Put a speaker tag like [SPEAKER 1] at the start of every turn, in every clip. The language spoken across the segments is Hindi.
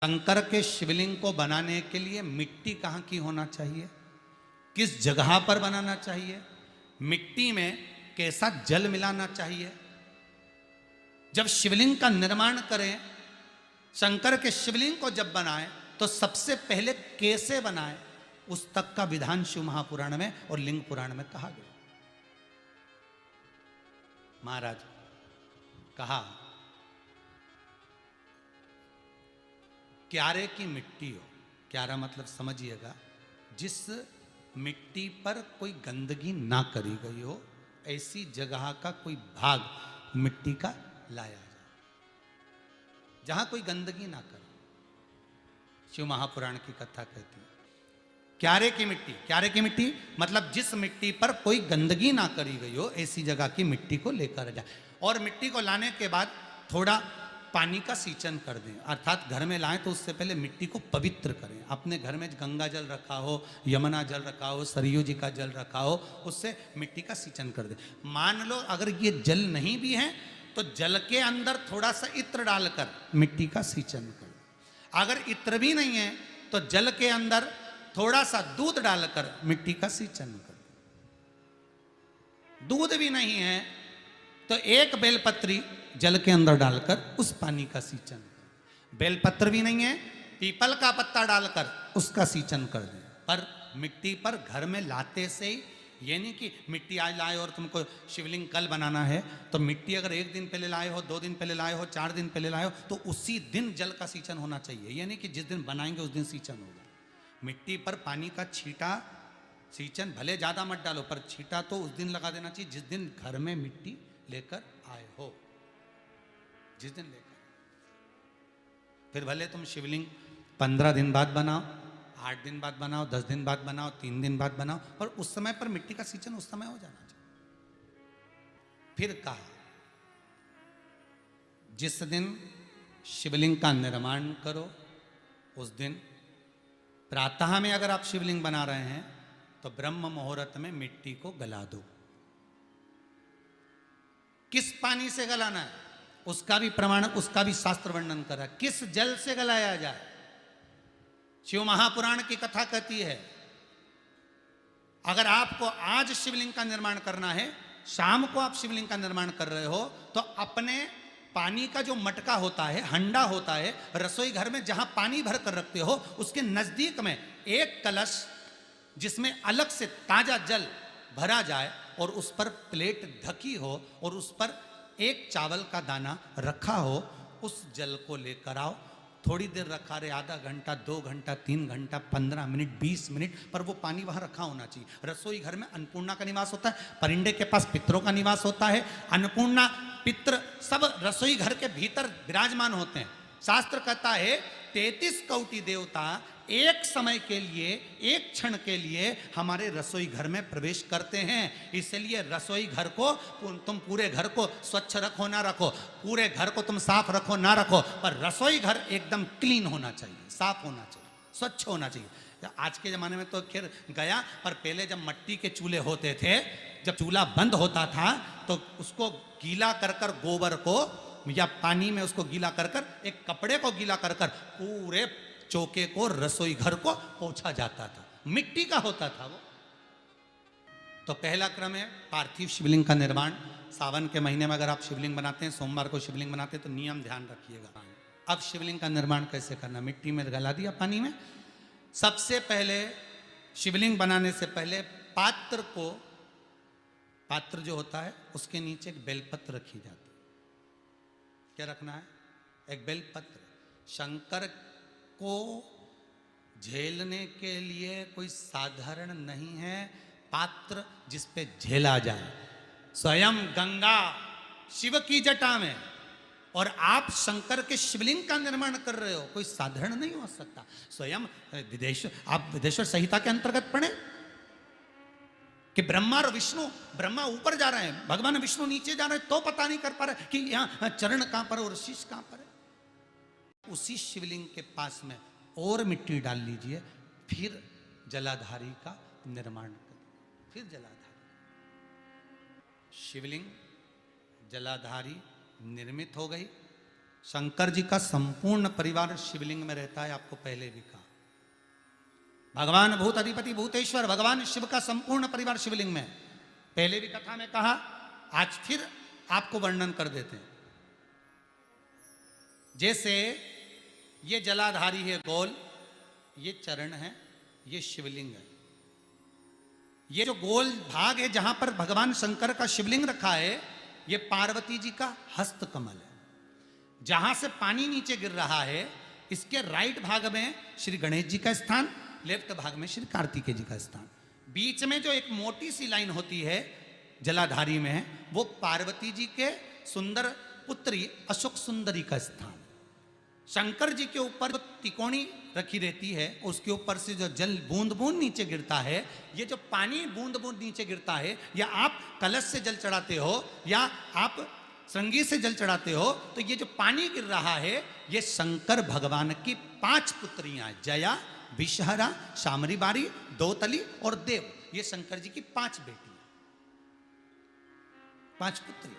[SPEAKER 1] शंकर के शिवलिंग को बनाने के लिए मिट्टी कहाँ की होना चाहिए, किस जगह पर बनाना चाहिए, मिट्टी में कैसा जल मिलाना चाहिए। जब शिवलिंग का निर्माण करें, शंकर के शिवलिंग को जब बनाएं तो सबसे पहले कैसे बनाएं, उस तक का विधान शिव महापुराण में और लिंग पुराण में कहा गया। महाराज कहा क्यारे की मिट्टी हो, क्यारा मतलब समझिएगा जिस मिट्टी पर कोई गंदगी ना करी गई हो, ऐसी जगह का कोई भाग मिट्टी का लाया जाए जहां कोई गंदगी ना करे। शिव महापुराण की कथा कहती है क्यारे की मिट्टी, क्यारे की मिट्टी मतलब जिस मिट्टी पर कोई गंदगी ना करी गई हो, ऐसी जगह की मिट्टी को लेकर जाए। और मिट्टी को लाने के बाद थोड़ा पानी का सींचन कर दें, अर्थात घर में लाएं तो उससे पहले मिट्टी को पवित्र करें। अपने घर में गंगा जल रखा हो, यमुना जल रखा हो, सरयू जी का जल रखा हो, उससे मिट्टी का सींचन कर दें। मान लो अगर ये जल नहीं भी है तो जल के अंदर थोड़ा सा इत्र डालकर मिट्टी का सींचन कर। अगर इत्र भी नहीं है तो जल के अंदर थोड़ा सा दूध डालकर मिट्टी का सींचन कर। दूध भी नहीं है तो एक बेलपत्री जल के अंदर डालकर उस पानी का सींचन कर। बेलपत्र भी नहीं है, पीपल का पत्ता डालकर उसका सींचन कर दें। पर मिट्टी पर घर में लाते से ही, ये नहीं कि मिट्टी आज लाए और तुमको शिवलिंग कल बनाना है, तो मिट्टी अगर एक दिन पहले लाए हो, 2 दिन पहले लाए हो, 4 दिन पहले लाए हो, तो उसी दिन जल का सींचन होना चाहिए। ये नहीं कि जिस दिन बनाएंगे उस दिन सींचन होगा। मिट्टी पर पानी का छींटा, सींचन भले ज़्यादा मत डालो, पर छींटा तो उस दिन लगा देना चाहिए जिस दिन घर में मिट्टी लेकर आए हो, जिस दिन लेकर। फिर भले तुम शिवलिंग 15 दिन बाद बनाओ, 8 दिन बाद बनाओ, 10 दिन बाद बनाओ, 3 दिन बाद बनाओ, पर उस समय पर मिट्टी का सींचन उस समय हो जाना चाहिए। फिर कहा जिस दिन शिवलिंग का निर्माण करो उस दिन प्रातः में अगर आप शिवलिंग बना रहे हैं तो ब्रह्म मुहूर्त में मिट्टी को गला दो। किस पानी से गलाना है उसका भी प्रमाण, उसका भी शास्त्र वर्णन करा। किस जल से गलाया जाए, शिव महापुराण की कथा कहती है अगर आपको आज शिवलिंग का निर्माण करना है, शाम को आप शिवलिंग का निर्माण कर रहे हो, तो अपने पानी का जो मटका होता है, हंडा होता है, रसोई घर में जहां पानी भर कर रखते हो, उसके नजदीक में एक कलश जिसमें अलग से ताजा जल भरा जाए और उस पर प्लेट ढकी हो और उस पर एक चावल का दाना रखा हो, उस जल को लेकर आओ। थोड़ी देर रखा रहे, आधा घंटा, 2 घंटा, 3 घंटा, 15 मिनट, 20 मिनट, पर वो पानी वहां रखा होना चाहिए। रसोई घर में अन्नपूर्णा का निवास होता है, परिंदे के पास पितरों का निवास होता है। अन्नपूर्णा, पित्र सब रसोई घर के भीतर विराजमान होते हैं। शास्त्र कहता है 33 कोटि देवता एक समय के लिए, एक क्षण के लिए हमारे रसोई घर में प्रवेश करते हैं। इसलिए रसोई घर को तुम पूरे घर को स्वच्छ रखो ना रखो, पूरे घर को तुम साफ रखो ना रखो, पर रसोई घर एकदम क्लीन होना चाहिए, साफ होना चाहिए, स्वच्छ होना चाहिए। आज के ज़माने में तो खैर गया, पर पहले जब मट्टी के चूल्हे होते थे, जब चूल्हा बंद होता था तो उसको गीला कर कर, गोबर को या पानी में उसको गीला कर कर, एक कपड़े को गीला कर कर पूरे चौके को, रसोई घर को पोंछा जाता था। मिट्टी का होता था वो। तो पहला क्रम है पार्थिव शिवलिंग का निर्माण। सावन के महीने में अगर आप शिवलिंग बनाते हैं, सोमवार को शिवलिंग बनाते हैं, तो नियम ध्यान रखिएगा। अब शिवलिंग का निर्माण कैसे करना, मिट्टी में गला दिया पानी में। सबसे पहले शिवलिंग बनाने से पहले पात्र को, पात्र जो होता है उसके नीचे एक बेलपत्र रखी जाती है। क्या रखना है? एक बेलपत्र। शंकर को झेलने के लिए कोई साधारण नहीं है पात्र जिस पे झेला जाए। स्वयं गंगा शिव की जटा में, और आप शंकर के शिवलिंग का निर्माण कर रहे हो, कोई साधारण नहीं हो सकता। स्वयं आप विदेश्वर संहिता के अंतर्गत पढ़े कि ब्रह्मा और विष्णु, ब्रह्मा ऊपर जा रहे हैं, भगवान विष्णु नीचे जा रहे हैं, तो पता नहीं कर पा रहे कि यहाँ चरण कहां पर और शीश कहां पर है। उसी शिवलिंग के पास में और मिट्टी डाल लीजिए, फिर जलाधारी का निर्माण करिए। फिर जलाधारी, शिवलिंग जलाधारी निर्मित हो गई। शंकर जी का संपूर्ण परिवार शिवलिंग में रहता है, आपको पहले भी कहा। भगवान भूत अधिपति भूतेश्वर भगवान शिव का संपूर्ण परिवार शिवलिंग में, पहले भी कथा में कहा, आज फिर आपको वर्णन कर देते हैं। जैसे ये जलाधारी है गोल, ये चरण है, ये शिवलिंग है। ये जो गोल भाग है जहां पर भगवान शंकर का शिवलिंग रखा है, ये पार्वती जी का हस्त कमल है। जहां से पानी नीचे गिर रहा है, इसके राइट भाग में श्री गणेश जी का स्थान, लेफ्ट भाग में श्री कार्तिकेय जी का स्थान। बीच में जो एक मोटी सी लाइन होती है जलाधारी में, वो पार्वती जी के सुंदर पुत्री अशोक सुंदरी का स्थान। शंकर जी के ऊपर जो तिकोनी रखी रहती है, उसके ऊपर से जो जल बूंद बूंद नीचे गिरता है, ये जो पानी बूंद बूंद नीचे गिरता है, या आप कलश से जल चढ़ाते हो या आप श्रृंगी से जल चढ़ाते हो, तो ये जो पानी गिर रहा है, ये शंकर भगवान की 5 पुत्रियां, जया, विषहरा, शामरी बारी, दौतली और देव। ये शंकर जी की 5 बेटियां, 5 पुत्री।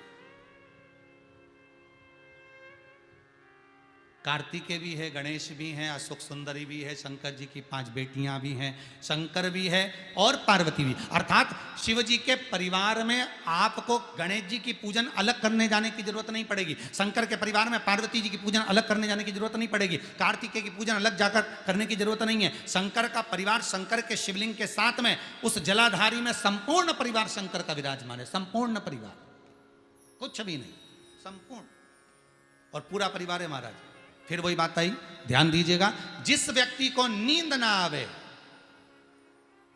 [SPEAKER 1] कार्तिकेय भी है, गणेश भी हैं, अशोक सुंदरी भी है, शंकर जी की 5 बेटियां भी हैं, शंकर भी है और पार्वती भी। अर्थात शिव जी के परिवार में आपको गणेश जी की पूजन अलग करने जाने की जरूरत नहीं पड़ेगी, शंकर के परिवार में पार्वती जी की पूजन अलग करने जाने की जरूरत नहीं पड़ेगी, कार्तिकेय की पूजन अलग जाकर करने की जरूरत नहीं है। शंकर का परिवार शंकर के शिवलिंग के साथ में उस जलाधारी में संपूर्ण परिवार शंकर का विराजमान है, संपूर्ण परिवार, कुछ भी नहीं, संपूर्ण और पूरा परिवार है महाराज। फिर वही बात आई, ध्यान दीजिएगा, जिस व्यक्ति को नींद ना आवे,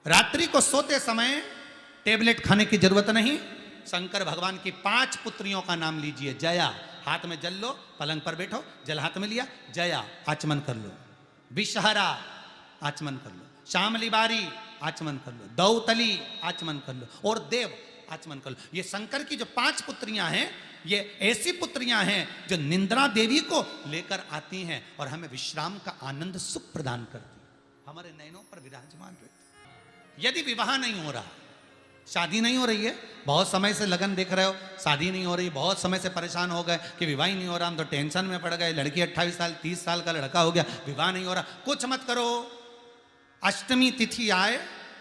[SPEAKER 1] रात्रि को सोते समय टेबलेट खाने की जरूरत नहीं, शंकर भगवान की 5 पुत्रियों का नाम लीजिए। जया, हाथ में जल लो, पलंग पर बैठो, जल हाथ में लिया, जया आचमन कर लो, विषहरा आचमन कर लो, शामली बारी आचमन कर लो, दौतली आचमन कर लो और देव आचमन कर लो। ये शंकर की जो 5 पुत्रियां हैं, ये ऐसी पुत्रियां हैं जो निंद्रा देवी को लेकर आती हैं और हमें विश्राम का आनंद सुख प्रदान करती, हमारे नयनों पर विराजमान रहती। यदि विवाह नहीं हो रहा, शादी नहीं हो रही है, बहुत समय से लगन देख रहे हो, शादी नहीं हो रही, बहुत समय से परेशान हो गए कि विवाह ही नहीं हो रहा, हम तो टेंशन में पड़ गए, लड़की 28 साल 30 साल का लड़का हो गया, विवाह नहीं हो रहा, कुछ मत करो। अष्टमी तिथि आए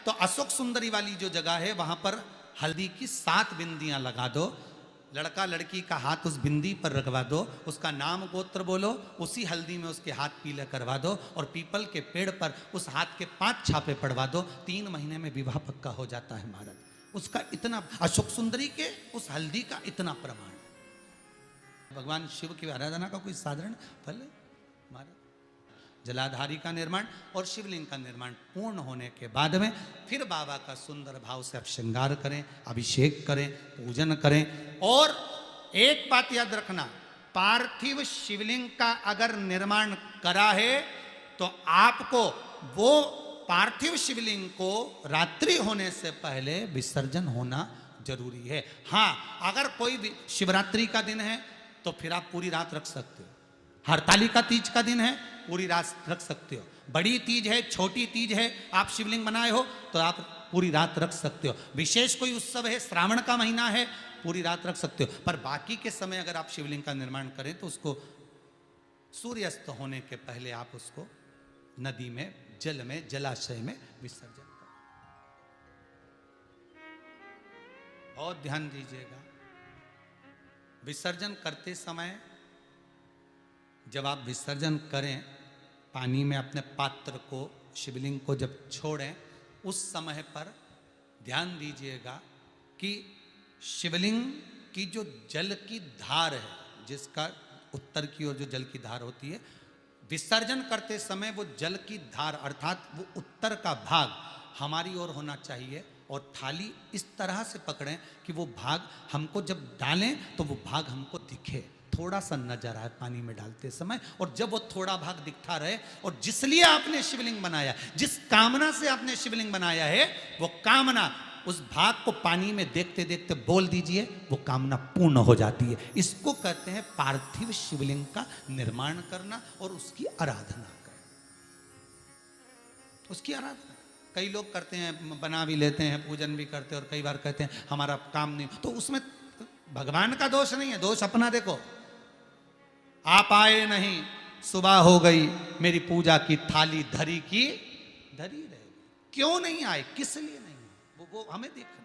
[SPEAKER 1] तो अशोक सुंदरी वाली जो जगह है, वहां पर हल्दी की 7 बिंदियां लगा दो, लड़का लड़की का हाथ उस बिंदी पर रखवा दो, उसका नाम गोत्र बोलो, उसी हल्दी में उसके हाथ पीले करवा दो और पीपल के पेड़ पर उस हाथ के 5 छापे पड़वा दो, 3 महीने में विवाह पक्का हो जाता है महाराज। उसका इतना, अशोक सुंदरी के उस हल्दी का इतना प्रमाण। भगवान शिव की आराधना का कोई साधारण फल है महाराज। जलाधारी का निर्माण और शिवलिंग का निर्माण पूर्ण होने के बाद में फिर बाबा का सुंदर भाव से आप श्रृंगार करें, अभिषेक करें, पूजन करें। और एक बात याद रखना, पार्थिव शिवलिंग का अगर निर्माण करा है तो आपको वो पार्थिव शिवलिंग को रात्रि होने से पहले विसर्जन होना जरूरी है। हाँ, अगर कोई शिवरात्रि का दिन है तो फिर आप पूरी रात रख सकते हो, हरतालिका तीज का दिन है पूरी रात रख सकते हो, बड़ी तीज है, छोटी तीज है, आप शिवलिंग बनाए हो तो आप पूरी रात रख सकते हो, विशेष कोई उत्सव है, श्रावण का महीना है, पूरी रात रख सकते हो। पर बाकी के समय अगर आप शिवलिंग का निर्माण करें तो उसको सूर्यास्त होने के पहले आप उसको नदी में, जल में, जलाशय में विसर्जन करें। बहुत ध्यान दीजिएगा, विसर्जन करते समय जब आप विसर्जन करें, पानी में अपने पात्र को, शिवलिंग को जब छोड़ें, उस समय पर ध्यान दीजिएगा कि शिवलिंग की जो जल की धार है, जिसका उत्तर की ओर जो जल की धार होती है, विसर्जन करते समय वो जल की धार अर्थात वो उत्तर का भाग हमारी ओर होना चाहिए और थाली इस तरह से पकड़ें कि वो भाग हमको जब डालें तो वो भाग हमको दिखे, थोड़ा सा नजर आए पानी में डालते समय, और जब वो थोड़ा भाग दिखता रहे, और जिसलिए आपने शिवलिंग बनाया, जिस कामना से आपने शिवलिंग बनाया है, वो कामना उस भाग को पानी में देखते देखते बोल दीजिए, वो कामना पूर्ण हो जाती है। इसको कहते हैं पार्थिव शिवलिंग का निर्माण करना और उसकी आराधना करना। उसकी आराधना कई लोग करते हैं, बना भी लेते हैं, पूजन भी करते हैं, और कई बार कहते हैं हमारा काम नहीं, तो उसमें भगवान का दोष नहीं है, दोष अपना देखो। आप आए नहीं, सुबह हो गई, मेरी पूजा की थाली धरी की धरी रह गई। क्यों नहीं आए, किस लिए नहीं, वो हमें देखना।